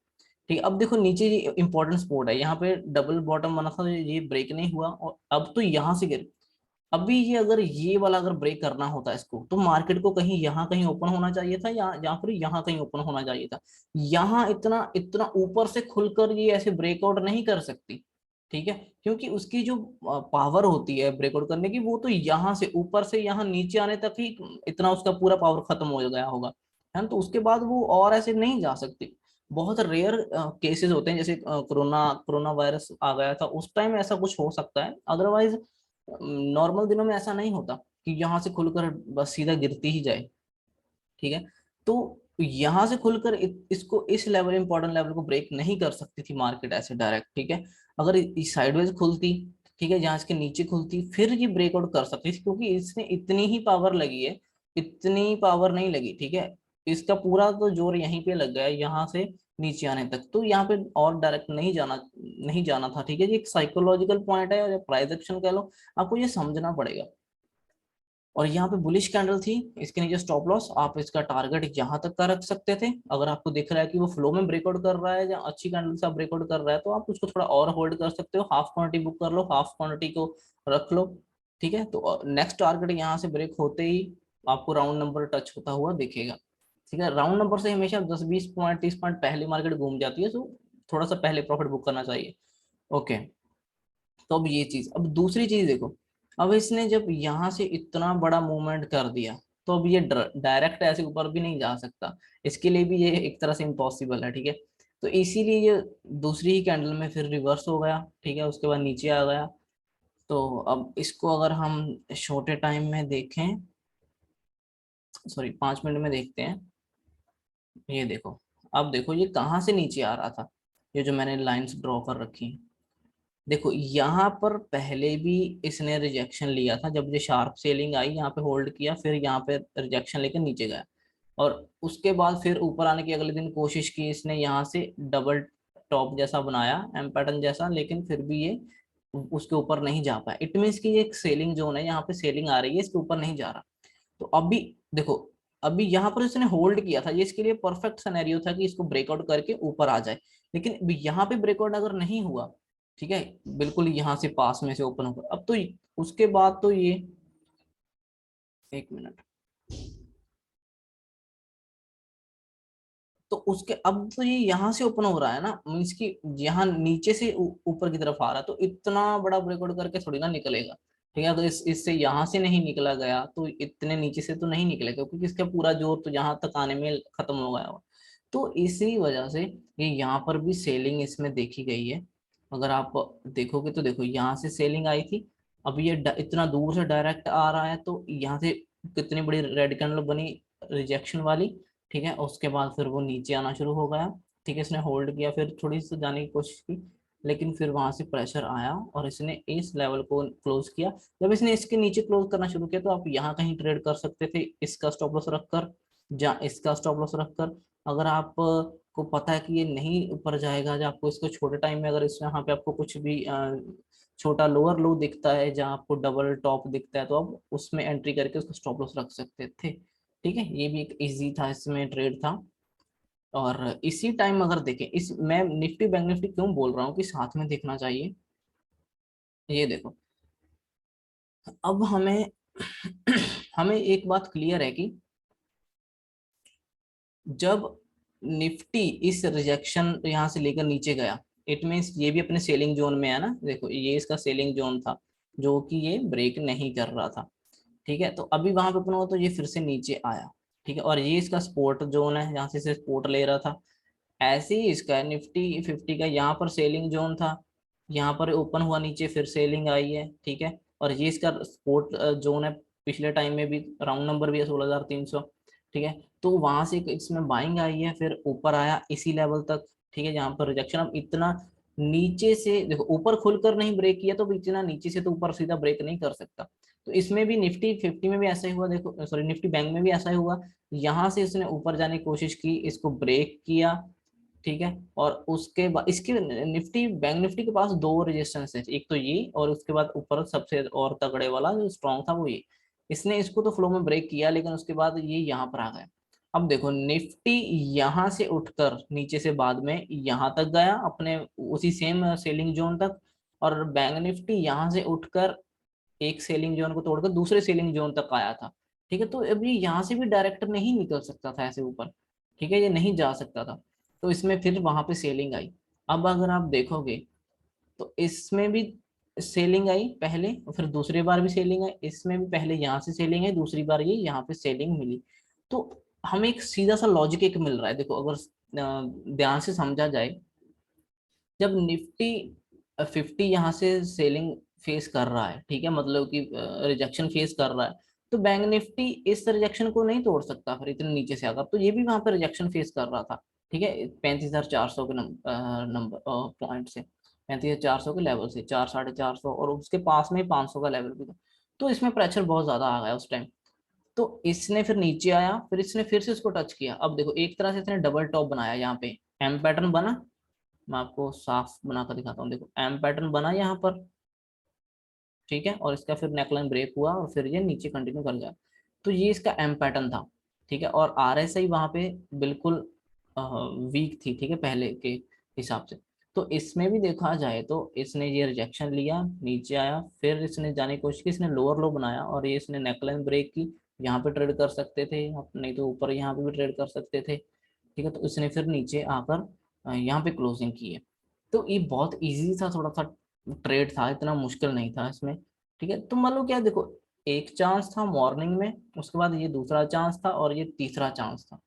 ठीक है। अब देखो नीचे ये इंपॉर्टेंट स्पॉट है, यहाँ पे डबल बॉटम बना था, ये ब्रेक नहीं हुआ और अब तो यहाँ से गिर, अभी ये अगर ये वाला अगर ब्रेक करना होता है इसको, तो मार्केट को कहीं यहाँ कहीं ओपन होना चाहिए था या फिर यहाँ कहीं ओपन होना चाहिए था, यहाँ इतना इतना ऊपर से खुलकर ये ऐसे ब्रेकआउट नहीं कर सकती, ठीक है, क्योंकि उसकी जो पावर होती है ब्रेकआउट करने की, वो तो यहाँ से ऊपर से यहाँ नीचे आने तक ही इतना उसका पूरा पावर खत्म हो गया होगा, है ना, तो उसके बाद वो और ऐसे नहीं जा सकती। बहुत रेयर केसेस होते हैं, जैसे कोरोना कोरोना वायरस आ गया था उस टाइम ऐसा कुछ हो सकता है, अदरवाइज नॉर्मल दिनों में ऐसा नहीं होता कि यहाँ से खुलकर बस सीधा गिरती ही जाए, ठीक है। तो यहाँ से खुलकर इसको इस लेवल इंपॉर्टेंट लेवल को ब्रेक नहीं कर सकती थी मार्केट ऐसे डायरेक्ट, ठीक है, अगर इस साइडवेज खुलती, ठीक है, जहाँ इसके नीचे खुलती फिर ये ब्रेकआउट कर सकती थी, क्योंकि इसने इतनी ही पावर लगी है, इतनी पावर नहीं लगी, ठीक है, इसका पूरा तो जोर यहीं पे लग गया है, यहाँ से नीचे आने तक, तो यहाँ पे और डायरेक्ट नहीं जाना था, ठीक है, ये एक साइकोलॉजिकल पॉइंट है, या प्राइस एक्शन कह लो, आपको ये समझना पड़ेगा। और यहाँ पे बुलिश कैंडल थी, इसके नीचे स्टॉप लॉस, आप इसका टारगेट यहाँ तक का रख सकते थे, अगर आपको दिख रहा है कि वो फ्लो में ब्रेकआउट कर रहा है या अच्छी कैंडल से ब्रेकआउट कर रहा है, तो आप उसको थोड़ा और होल्ड कर सकते हो, हाफ क्वांटिटी बुक कर लो, हाफ क्वांटिटी को रख लो, ठीक है, तो नेक्स्ट टारगेट यहाँ से ब्रेक होते ही आपको राउंड नंबर टच होता हुआ दिखेगा, ठीक है, राउंड नंबर से हमेशा 10 20 पॉइंट 30 पॉइंट पहले मार्केट घूम जाती है, तो थोड़ा सा पहले प्रॉफिट बुक करना चाहिए। ओके, तो अब ये चीज, अब दूसरी चीज देखो, अब इसने जब यहाँ से इतना बड़ा मूवमेंट कर दिया, तो अब ये डायरेक्ट ऐसे ऊपर भी नहीं जा सकता, इसके लिए भी ये एक तरह से इम्पॉसिबल है, ठीक है। तो इसीलिए ये दूसरी ही कैंडल में फिर रिवर्स हो गया, ठीक है, उसके बाद नीचे आ गया। तो अब इसको अगर हम छोटे टाइम में देखें, सॉरी 5 मिनट में देखते हैं, ये देखो, अब देखो ये कहाँ से नीचे आ रहा था, ये जो मैंने लाइंस ड्रॉ कर रखी हैं, देखो यहाँ पर पहले भी इसने रिजेक्शन लिया था, जब ये शार्प सेलिंग आई यहाँ पे होल्ड किया, फिर यहाँ पे रिजेक्शन लेकर नीचे गया, और उसके बाद फिर ऊपर आने की अगले दिन कोशिश की इसने, यहाँ से डबल टॉप जैसा बनाया एम पैटर्न जैसा, लेकिन फिर भी ये उसके ऊपर नहीं जा पाया। इट मीन्स कि ये एक सेलिंग जोन है, यहाँ पे सेलिंग आ रही है, इसके ऊपर नहीं जा रहा। तो अभी देखो, अभी यहाँ पर इसने होल्ड किया था, ये इसके लिए परफेक्ट सिनेरियो था कि इसको ब्रेकआउट करके ऊपर आ जाए, लेकिन यहाँ पे ब्रेकआउट अगर नहीं हुआ, ठीक है, बिल्कुल यहाँ से पास में से ओपन होकर, अब तो उसके बाद तो ये, एक मिनट, तो उसके अब तो ये यहाँ से ओपन हो रहा है ना, मीन्स कि यहाँ नीचे से ऊपर की तरफ आ रहा है, तो इतना बड़ा ब्रेकआउट करके थोड़ी ना निकलेगा, ठीक है, अगर इससे यहाँ से नहीं निकला गया तो इतने नीचे से तो नहीं निकलेगा, क्योंकि इसका पूरा जोर तो यहाँ तक आने में खत्म हो गया हो। तो इसी वजह से ये यहाँ पर भी सेलिंग इसमें देखी गई है। अगर आप देखोगे तो देखो यहाँ से सेलिंग आई थी, अब ये इतना दूर से डायरेक्ट आ रहा है, तो यहाँ से कितनी बड़ी रेड कैंडल बनी रिजेक्शन वाली, ठीक है, उसके बाद फिर वो नीचे आना शुरू हो गया, ठीक है, इसने होल्ड किया, फिर थोड़ी सी जाने की कोशिश की, लेकिन फिर वहां से प्रेशर आया और इसने इस लेवल को क्लोज किया। जब इसने इसके नीचे क्लोज करना शुरू किया, तो आप यहाँ कहीं ट्रेड कर सकते थे, इसका स्टॉप लॉस रखकर, या इसका स्टॉप लॉस रखकर। अगर आप को पता है कि ये नहीं ऊपर जाएगा, जब आपको इसको छोटे टाइम में, अगर इस यहाँ पे आपको कुछ भी छोटा लोअर लो दिखता है, जहाँ आपको डबल टॉप दिखता है, तो आप उसमें एंट्री करके उसका स्टॉप लॉस रख सकते थे, ठीक है, ये भी एक इजी था, इसमें ट्रेड था। और इसी टाइम अगर देखें, इस मैं निफ्टी बैंक निफ्टी क्यों बोल रहा हूँ कि साथ में देखना चाहिए, ये देखो, अब हमें हमें एक बात क्लियर है कि जब निफ्टी इस रिजेक्शन यहाँ से लेकर नीचे गया, इट मीन्स ये भी अपने सेलिंग जोन में है ना, देखो ये इसका सेलिंग जोन था, जो कि ये ब्रेक नहीं कर रहा था, ठीक है, तो अभी वहां पे अपना हुआ, तो ये फिर से नीचे आया, ठीक है, और ये इसका सपोर्ट जोन है, जहाँ से इसे सपोर्ट ले रहा था। ऐसे ही इसका निफ्टी 50 का यहाँ पर सेलिंग जोन था, यहाँ पर ओपन हुआ नीचे, फिर सेलिंग आई है, ठीक है, और ये इसका सपोर्ट जोन है, पिछले टाइम में भी राउंड नंबर भी है 16,300, ठीक है, तो वहां से इसमें बाइंग आई है, फिर ऊपर आया इसी लेवल तक, ठीक है, जहाँ पर रिजेक्शन। अब इतना नीचे से देखो, ऊपर खुलकर नहीं ब्रेक किया, तो इतना नीचे से तो ऊपर सीधा ब्रेक नहीं कर सकता। तो इसमें भी निफ्टी 50 में भी ऐसा ही हुआ, देखो सॉरी निफ्टी बैंक में भी ऐसा ही हुआ, यहाँ से इसने ऊपर जाने की कोशिश की, इसको ब्रेक किया, ठीक है, और उसके बाद इसके निफ्टी बैंक निफ्टी के पास दो रेजिस्टेंस है, एक तो ये, और उसके बाद ऊपर सबसे और तगड़े वाला जो स्ट्रॉन्ग था वो ये। इसने इसको तो फ्लो में ब्रेक किया, लेकिन उसके बाद ये यहाँ पर आ गया। अब देखो निफ्टी यहाँ से उठकर नीचे से बाद में यहाँ तक गया, अपने उसी सेम सेलिंग जोन तक, और बैंक निफ्टी यहाँ से उठकर एक सेलिंग जोन को तोड़कर दूसरे सेलिंग जोन तक आया था, ठीक है, तो अभी यहाँ से भी डायरेक्ट नहीं निकल सकता था ऐसे ऊपर, ठीक है, ये नहीं जा सकता था, तो इसमें फिर वहां पे सेलिंग आई। अब अगर आप देखोगे तो इसमें भी सेलिंग आई पहले, और फिर दूसरी बार भी सेलिंग आई, इसमें भी पहले यहाँ से सेलिंग आई, दूसरी बार ये यहाँ पे सेलिंग मिली। तो हमें एक सीधा सा लॉजिक एक मिल रहा है, देखो अगर ध्यान से समझा जाए, जब निफ्टी 50 यहाँ से सेलिंग फेस कर रहा है, ठीक है, मतलब कि रिजेक्शन फेस कर रहा है, तो बैंक निफ्टी इस रिजेक्शन को नहीं तोड़ सकता फिर इतने नीचे से आकर, तो ये भी वहां पर रिजेक्शन फेस कर रहा था, ठीक है, 35,400 के नंबर पॉइंट से, 35,400 के लेवल से, 400 450, और उसके पास में 500 का लेवल भी था। तो इसमें प्रेशर बहुत ज्यादा आ गया उस टाइम, तो इसने फिर नीचे आया, फिर इसने फिर से इसको टच किया। अब देखो एक तरह से इसने डबल टॉप बनाया, यहाँ पे एम पैटर्न बना, मैं आपको साफ बनाकर दिखाता हूँ, देखो एम पैटर्न बना यहाँ पर, ठीक है, और इसका फिर नेकलाइन ब्रेक हुआ, और फिर ये नीचे कंटिन्यू कर गया, तो ये इसका एम पैटर्न था, ठीक है, और आर एस आई वहां पे बिल्कुल वीक थी, ठीक है, पहले के हिसाब से। तो इसमें भी देखा जाए तो इसने ये रिजेक्शन लिया, नीचे आया, फिर इसने जाने की कोशिश की, इसने लोअर लो बनाया, और ये इसने नेकलाइन ब्रेक की, यहाँ पे ट्रेड कर सकते थे, नहीं तो ऊपर यहाँ पे भी ट्रेड कर सकते थे, ठीक है, तो इसने फिर नीचे आकर यहाँ पे क्लोजिंग की है। तो ये बहुत इजी था, थोड़ा सा ट्रेड था, इतना मुश्किल नहीं था इसमें, ठीक है, तो मान लो क्या, देखो एक चांस था मॉर्निंग में, उसके बाद ये दूसरा चांस था, और ये तीसरा चांस था,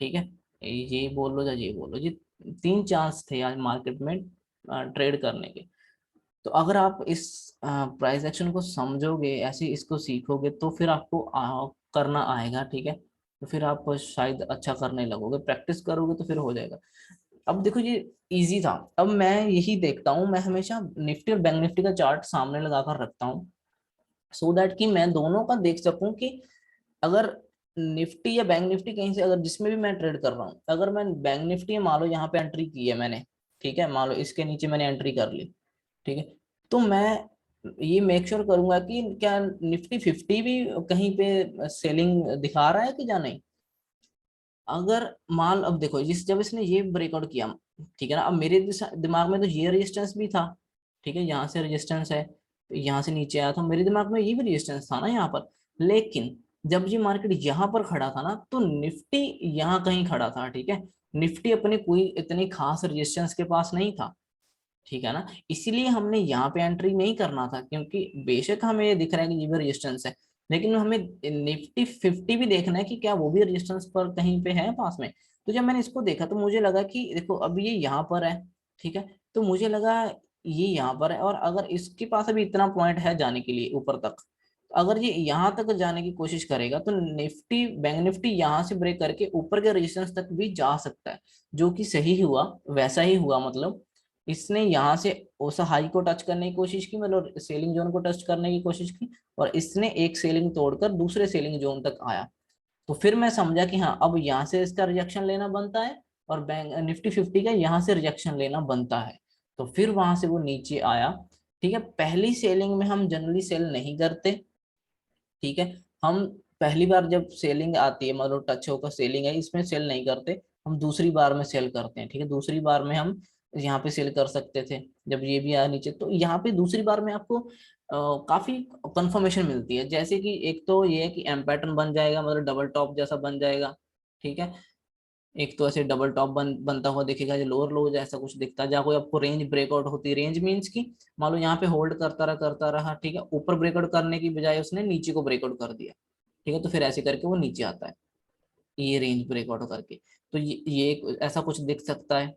ठीक है, ये बोल लो या ये बोल लो, ये तीन चांस थे आज मार्केट में ट्रेड करने के। तो अगर आप इस प्राइस एक्शन को समझोगे, ऐसे इसको सीखोगे, तो फिर आपको करना आएगा, ठीक है। तो फिर आप शायद अच्छा करने लगोगे, प्रैक्टिस करोगे तो फिर हो जाएगा। अब देखो ये इजी था। अब मैं यही देखता हूँ, मैं हमेशा निफ्टी और बैंक निफ्टी का चार्ट सामने लगा कर रखता हूँ, सो दैट कि मैं दोनों का देख सकूं कि अगर निफ्टी या बैंक निफ्टी कहीं से, अगर जिसमें भी मैं ट्रेड कर रहा हूँ, अगर मैं बैंक निफ्टी में मान लो यहाँ पे एंट्री की है मैंने, ठीक है, मान लो इसके नीचे मैंने एंट्री कर ली, ठीक है, तो मैं ये मेक श्योर करूंगा कि क्या निफ्टी 50 भी कहीं पे सेलिंग दिखा रहा है कि या नहीं। अगर मान, अब देखो जिस जब इसने ये ब्रेकआउट किया, ठीक है ना, अब मेरे दिमाग में तो ये रेजिस्टेंस भी था, ठीक है, यहाँ से रेजिस्टेंस है, तो यहाँ से नीचे आया, तो मेरे दिमाग में ये भी रेजिस्टेंस था ना यहाँ पर। लेकिन जब ये मार्केट यहाँ पर खड़ा था ना, तो निफ्टी यहाँ कहीं खड़ा था, ठीक है, निफ्टी अपने कोई इतनी खास रेजिस्टेंस के पास नहीं था, ठीक है ना, इसीलिए हमने यहाँ पे एंट्री नहीं करना था, क्योंकि बेशक हमें ये दिख रहा है कि ये भी रेजिस्टेंस है, लेकिन हमें निफ्टी 50 भी देखना है कि क्या वो भी रेजिस्टेंस पर कहीं पे है पास में। तो जब मैंने इसको देखा तो मुझे लगा कि देखो अब ये यहाँ पर है, ठीक है, तो मुझे लगा ये यहाँ पर है, और अगर इसके पास अभी इतना पॉइंट है जाने के लिए ऊपर तक, तो अगर ये यहाँ तक जाने की कोशिश करेगा तो निफ्टी बैंक निफ्टी यहाँ से ब्रेक करके ऊपर के रेजिस्टेंस तक भी जा सकता है, जो कि सही हुआ, वैसा ही हुआ, मतलब इसने यहाँ से उस हाई को टच करने की कोशिश की, मतलब सेलिंग जोन को टच करने की कोशिश की, और इसने एक सेलिंग तोड़कर दूसरे सेलिंग जोन तक आया। तो फिर मैं समझा कि हाँ अब यहाँ से इसका रिजेक्शन लेना बनता है, और बैंक निफ्टी 50 का यहाँ से रिजेक्शन लेना बनता है। तो फिर वहां से वो नीचे आया, ठीक है। पहली सेलिंग में हम जनरली सेल नहीं करते, ठीक है, हम पहली बार जब सेलिंग आती है, मतलब टच होकर सेलिंग है, इसमें सेल नहीं करते, हम दूसरी बार में सेल करते हैं, ठीक है, दूसरी बार में हम यहाँ पे सेल कर सकते थे जब ये भी आया नीचे। तो यहाँ पे दूसरी बार में आपको काफी कंफर्मेशन मिलती है, जैसे कि एक तो ये है कि एम पैटर्न बन जाएगा, मतलब डबल टॉप जैसा बन जाएगा, ठीक है, एक तो ऐसे डबल टॉप बनता हुआ दिखेगा, जो लोअर लो जैसा कुछ दिखता है, जहाँ कोई आपको रेंज ब्रेकआउट होती है, रेंज मीन्स की मान लो यहाँ पे होल्ड करता रहा, ठीक है, ऊपर ब्रेकआउट करने की बजाय उसने नीचे को ब्रेकआउट कर दिया, ठीक है, तो फिर ऐसे करके वो नीचे आता है, ये रेंज ब्रेकआउट करके। तो ये ऐसा कुछ दिख सकता है,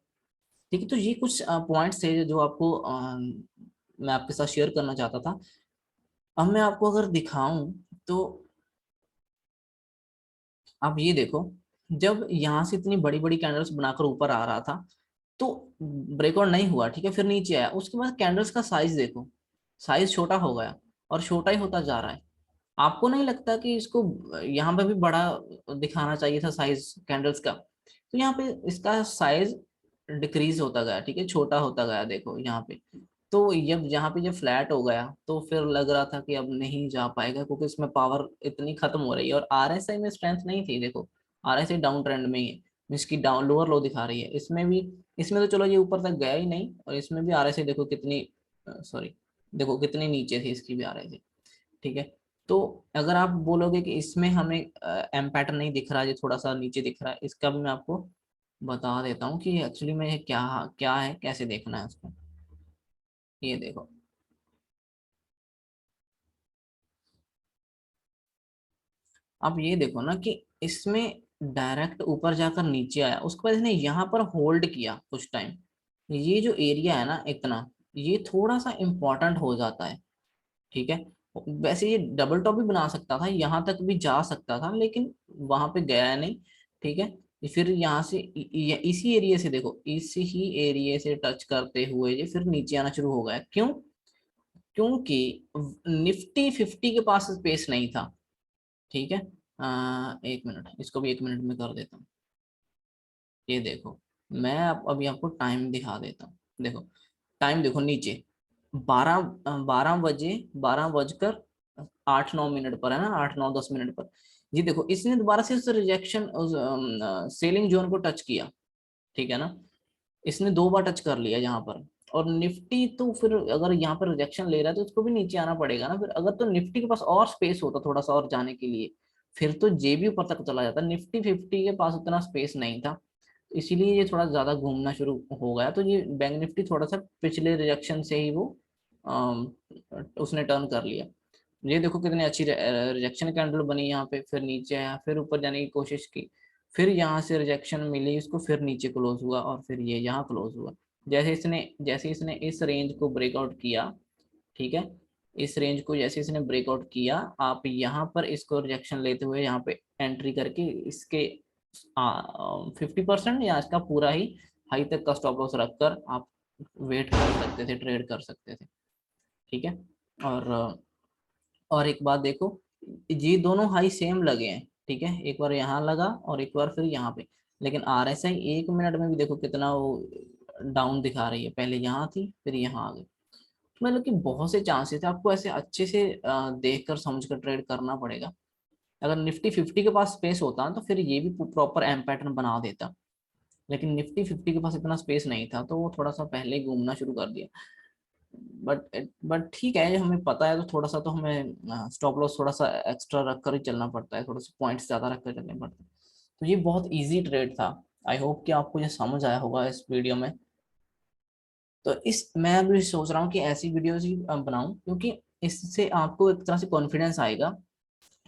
ठीक है। तो ये कुछ पॉइंट्स थे जो आपको मैं आपके साथ शेयर करना चाहता था। अब मैं आपको अगर दिखाऊं तो आप ये देखो, जब यहाँ से इतनी बड़ी बड़ी कैंडल्स बनाकर ऊपर आ रहा था, तो ब्रेकआउट नहीं हुआ, ठीक है, फिर नीचे आया, उसके बाद कैंडल्स का साइज देखो, साइज छोटा हो गया, और छोटा ही होता जा रहा है। आपको नहीं लगता कि इसको यहाँ पे भी बड़ा दिखाना चाहिए था साइज कैंडल्स का? तो यहाँ पे इसका साइज डिक्रीज होता गया, ठीक है, छोटा होता गया, देखो यहाँ पे। तो जब यहाँ पे जब फ्लैट हो गया, तो फिर लग रहा था कि अब नहीं जा पाएगा, क्योंकि इसमें पावर इतनी खत्म हो रही है, और आरएसआई में स्ट्रेंथ नहीं थी, देखो आरएसआई डाउन ट्रेंड में ही है, इसकी डाउन लोअर लो दिखा रही है, इसमें भी, इसमें तो चलो ये ऊपर तक गया ही नहीं, और इसमें भी आरएसआई देखो कितनी, सॉरी, देखो कितनी नीचे थी इसकी भी आरएसआई, ठीक है। तो अगर आप बोलोगे कि इसमें हमें एम पैटर्न नहीं दिख रहा है, ये थोड़ा सा नीचे दिख रहा है, इसका भी मैं आपको बता देता हूँ कि एक्चुअली में ये क्या क्या है, कैसे देखना है उसको। ये देखो, अब ये देखो ना कि इसमें डायरेक्ट ऊपर जाकर नीचे आया, उसके बाद इसने यहाँ पर होल्ड किया कुछ टाइम, ये जो एरिया है ना इतना, ये थोड़ा सा इम्पोर्टेंट हो जाता है, ठीक है। वैसे ये डबल टॉप भी बना सकता था, यहाँ तक भी जा सकता था, लेकिन वहां पे गया नहीं, ठीक है। फिर यहाँ से इसी एरिया से देखो, इसी ही एरिया से टच करते हुए ये फिर नीचे आना शुरू हो गया, क्यों? क्योंकि निफ्टी 50 के पास स्पेस नहीं था, ठीक है। एक मिनट, इसको भी एक मिनट में कर देता हूँ। ये देखो, मैं अभी आपको टाइम दिखा देता हूँ, देखो टाइम देखो नीचे, 12 बजे 12 बजकर 8-9 मिनट पर है ना, 8-9-10 मिनट पर, ये देखो इसने दोबारा से उस रिजेक्शन, उस सेलिंग जोन को टच किया, ठीक है ना, इसने 2 बार टच कर लिया यहाँ पर। और निफ्टी तो फिर अगर यहाँ पर रिजेक्शन ले रहा है तो उसको भी नीचे आना पड़ेगा ना, फिर अगर तो निफ्टी के पास और स्पेस होता थोड़ा सा और जाने के लिए, फिर तो जे भी ऊपर तक चला जाता, निफ्टी 50 के पास उतना स्पेस नहीं था, तो इसीलिए ये थोड़ा ज्यादा घूमना शुरू हो गया। तो ये बैंक निफ्टी थोड़ा सा पिछले रिजेक्शन से ही वो अम, उसने टर्न कर लिया। ये देखो कितनी अच्छी रिजेक्शन कैंडल बनी यहाँ पे, फिर नीचे आया, फिर ऊपर जाने की कोशिश की, फिर यहाँ से रिजेक्शन मिली इसको, फिर नीचे क्लोज हुआ और फिर ये यहाँ क्लोज हुआ। जैसे इसने इस रेंज को ब्रेकआउट किया, ठीक है, इस रेंज को जैसे इसने ब्रेकआउट किया, आप यहाँ पर इसको रिजेक्शन लेते हुए यहाँ पे एंट्री करके इसके 50% या इसका पूरा ही हाई तक का स्टॉप लॉस रखकर आप वेट कर सकते थे, ट्रेड कर सकते थे, ठीक है। और एक बात देखो, ये दोनों हाई सेम लगे हैं, ठीक है, एक बार यहाँ लगा और एक बार फिर यहाँ पे, लेकिन आरएसआई 1 मिनट में भी देखो कितना वो डाउन दिखा रही है, पहले यहाँ थी फिर यहाँ आ गई। मतलब कि बहुत से चांसेस है, आपको ऐसे अच्छे से देख कर समझ कर ट्रेड करना पड़ेगा। अगर निफ्टी 50 के पास स्पेस होता तो फिर ये भी प्रॉपर एम पैटर्न बना देता, लेकिन निफ्टी 50 के पास इतना स्पेस नहीं था, तो वो थोड़ा सा पहले ही घूमना शुरू कर दिया। बट ठीक है, हमें पता है तो थोड़ा सा तो हमें स्टॉप लॉस थोड़ा सा एक्स्ट्रा रख कर ही चलना पड़ता है, थोड़े से पॉइंट्स ज्यादा रख कर चलने पड़ते हैं। तो ये बहुत इजी ट्रेड था। आई होप कि आपको ये समझ आया होगा इस वीडियो में। तो इस मैं अभी सोच रहा हूँ कि ऐसी वीडियोस ही बनाऊं, क्योंकि इससे आपको एक तरह से कॉन्फिडेंस आएगा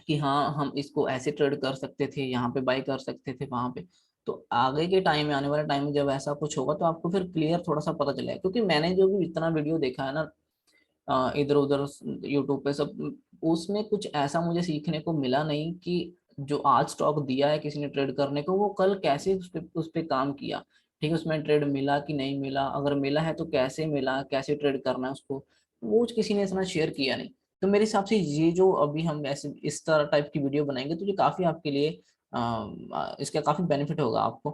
कि हाँ हम इसको ऐसे ट्रेड कर सकते थे, यहाँ पे बाय कर सकते थे, वहां पे। तो आगे के टाइम में, आने वाले टाइम में जब ऐसा कुछ होगा तो आपको फिर क्लियर थोड़ा सा पता चलेगा, क्योंकि मैंने जो भी इतना वीडियो देखा है ना इधर उधर यूट्यूब पे सब, उसमें कुछ ऐसा मुझे सीखने को मिला नहीं कि जो आज स्टॉक दिया है किसी ने ट्रेड करने को, वो कल कैसे उस पे काम किया, ठीक है, उसमें ट्रेड मिला कि नहीं मिला, अगर मिला है तो कैसे मिला, कैसे ट्रेड करना है उसको, वो किसी ने इतना शेयर किया नहीं। तो मेरे हिसाब से ये जो अभी हम ऐसे इस तरह टाइप की वीडियो बनाएंगे तो ये काफी आपके लिए इसका काफी बेनिफिट होगा आपको,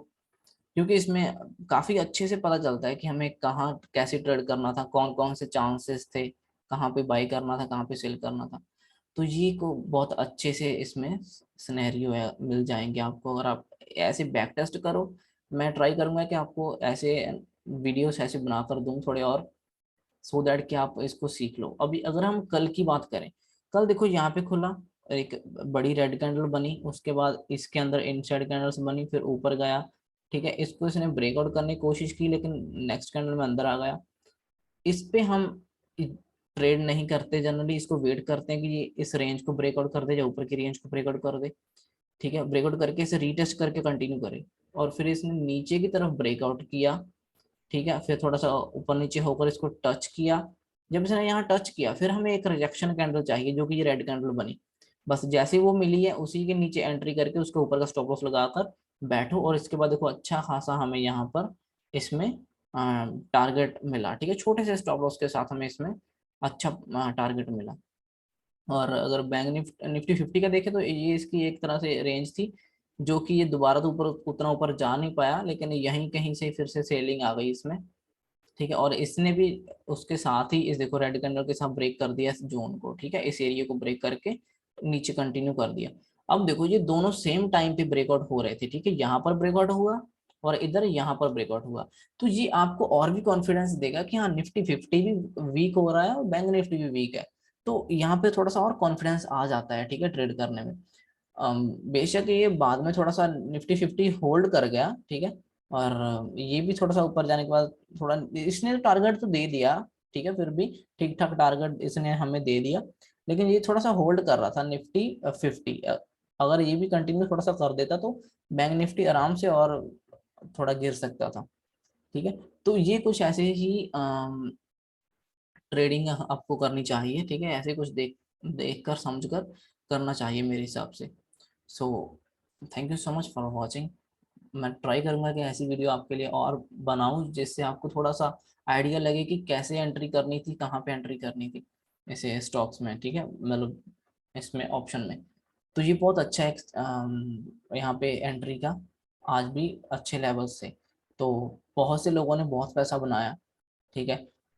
क्योंकि इसमें काफी अच्छे से पता चलता है कि हमें कहाँ कैसे ट्रेड करना था, कौन कौन से चांसेस थे, कहाँ पे बाई करना था, कहाँ पे सेल करना था। तो ये को बहुत अच्छे से इसमें सिनेरियो है मिल जाएंगे आपको, अगर आप ऐसे बैक टेस्ट करो। मैं ट्राई करूंगा कि आपको ऐसे वीडियोस ऐसे बनाकर दूं थोड़े और, सो दैट कि आप इसको सीख लो। अभी अगर हम कल की बात करें, कल देखो यहाँ पे खुला, एक बड़ी रेड कैंडल बनी, उसके बाद इसके अंदर इनसाइड कैंडल्स बनी, फिर ऊपर गया, ठीक है, इसको इसने ब्रेकआउट करने की कोशिश की लेकिन नेक्स्ट कैंडल में अंदर आ गया। इस पे हम ट्रेड नहीं करते, जनरली इसको वेट करते हैं कि ये इस रेंज को ब्रेकआउट कर दे या ऊपर की रेंज को ब्रेकआउट कर दे, ठीक है, ब्रेकआउट करके इसे रीटेस्ट करके कंटिन्यू करे। और फिर इसने नीचे की तरफ ब्रेकआउट किया, ठीक है, फिर थोड़ा सा ऊपर नीचे होकर इसको टच किया। जब इसने यहाँ टच किया, फिर हमें एक रिजेक्शन कैंडल चाहिए जो कि ये रेड कैंडल बनी। बस जैसे वो मिली है उसी के नीचे एंट्री करके उसके ऊपर का स्टॉप लॉस लगाकर बैठो, और इसके बाद देखो अच्छा खासा हमें यहाँ पर इसमें टारगेट मिला, ठीक है, छोटे से स्टॉप लॉस के साथ हमें इसमें अच्छा टारगेट मिला। और अगर बैंक निफ्टी 50 का देखें तो ये इसकी एक तरह से रेंज थी, जो कि ये दोबारा तो ऊपर उतना ऊपर जा नहीं पाया, लेकिन यहीं कहीं से फिर से सेलिंग आ गई इसमें, ठीक है, और इसने भी उसके साथ ही इस देखो रेड कैंडल के साथ ब्रेक कर दिया इस जोन को, ठीक है, इस एरिया को ब्रेक करके नीचे कंटिन्यू कर दिया। अब देखो ये दोनों सेम टाइम पे ब्रेकआउट हो रहे थे, ठीक है, यहाँ पर ब्रेकआउट हुआ और इधर यहाँ पर ब्रेकआउट हुआ। तो ये आपको और भी कॉन्फिडेंस देगा कि हाँ निफ्टी 50 भी वीक हो रहा है और बैंक निफ्टी भी वीक है। तो यहाँ पे थोड़ा सा और कॉन्फिडेंस आ जाता है, ठीक है, ट्रेड करने में। बेशक ये बाद में थोड़ा सा निफ्टी 50 होल्ड कर गया, ठीक है, और ये भी थोड़ा सा ऊपर जाने के बाद थोड़ा इसने टारगेट तो दे दिया, ठीक है, फिर भी ठीक ठाक टारगेट इसने हमें दे दिया, लेकिन ये थोड़ा सा होल्ड कर रहा था निफ्टी 50। अगर ये भी कंटिन्यू थोड़ा सा कर देता तो बैंक निफ्टी आराम से और थोड़ा गिर सकता था, ठीक है। तो ये कुछ ऐसे ही ट्रेडिंग आपको करनी चाहिए, ठीक है, ऐसे कुछ देख कर समझ कर करना चाहिए मेरे हिसाब से। सो thank you so much for watching. मैं ट्राई करूंगा कि ऐसी वीडियो आपके लिए और बनाऊं जिससे आपको थोड़ा सा आइडिया लगे कि कैसे एंट्री करनी थी, कहाँ पे एंट्री करनी थी ऐसे स्टॉक्स में, ठीक है, मतलब इसमें ऑप्शन में। तो ये बहुत अच्छा है यहाँ पे एंट्री का, आज भी अच्छे लेवल से। तो बहुत से लोगों ने बहुत पैसा बनाया, ठीक है,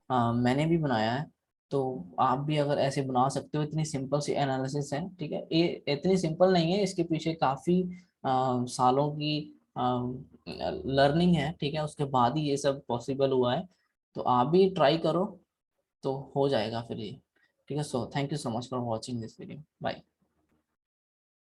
मैंने भी बनाया है। तो आप भी अगर ऐसे बना सकते हो, इतनी सिंपल सी एनालिसिस है, ठीक है, ये इतनी सिंपल नहीं है, इसके पीछे काफी सालों की लर्निंग है, ठीक है, उसके बाद ही ये सब पॉसिबल हुआ है। तो आप भी ट्राई करो तो हो जाएगा फिर ये, ठीक है। So thank you so much for watching this video, bye.